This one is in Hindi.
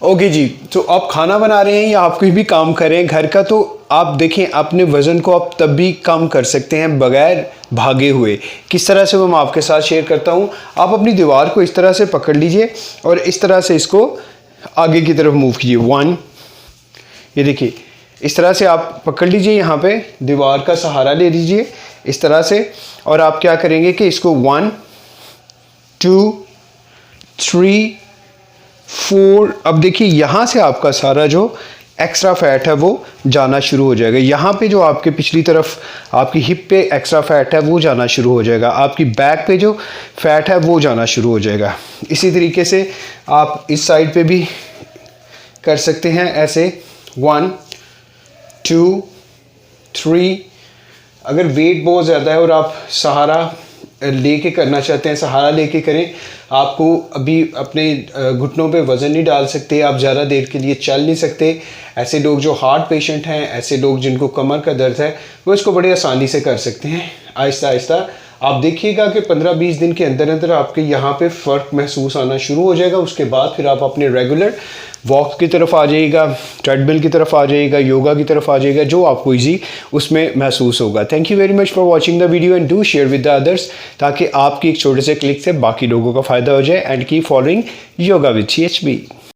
ओके जी, तो आप खाना बना रहे हैं या आप कोई भी काम कर रहे हैं घर का, तो आप देखें अपने वज़न को आप तब भी कम कर सकते हैं बगैर भागे हुए। किस तरह से वो मैं आपके साथ शेयर करता हूँ। आप अपनी दीवार को इस तरह से पकड़ लीजिए और इस तरह से इसको आगे की तरफ मूव कीजिए। 1, ये देखिए इस तरह से आप पकड़ लीजिए, यहाँ पे दीवार का सहारा ले लीजिए इस तरह से, और आप क्या करेंगे कि इसको 1 2 3 4, अब देखिए यहाँ से आपका सारा जो एक्स्ट्रा फैट है वो जाना शुरू हो जाएगा। यहाँ पे जो आपके पिछली तरफ आपकी हिप पे एक्स्ट्रा फैट है वो जाना शुरू हो जाएगा, आपकी बैक पे जो फैट है वो जाना शुरू हो जाएगा। इसी तरीके से आप इस साइड पे भी कर सकते हैं ऐसे 1 2 3। अगर वेट बहुत ज़्यादा है और आप सहारा लेके करना चाहते हैं, सहारा लेके करें। आपको अभी अपने घुटनों पे वज़न नहीं डाल सकते, आप ज़्यादा देर के लिए चल नहीं सकते। ऐसे लोग जो हार्ट पेशेंट हैं, ऐसे लोग जिनको कमर का दर्द है, वो इसको बड़ी आसानी से कर सकते हैं। आहिस्ता आहिस्ता आप देखिएगा कि 15-20 दिन के अंदर अंदर आपके यहाँ पे फ़र्क महसूस आना शुरू हो जाएगा। उसके बाद फिर आप अपने रेगुलर वॉक की तरफ आ जाइएगा, ट्रेडमिल की तरफ आ जाइएगा, योगा की तरफ आ जाइएगा, जो आपको ईजी उसमें महसूस होगा। Thank you very much for watching the video and do share with the others, ताकि आपकी एक छोटे से क्लिक से बाकी लोगों का फ़ायदा हो जाए। And keep following yoga with CHB।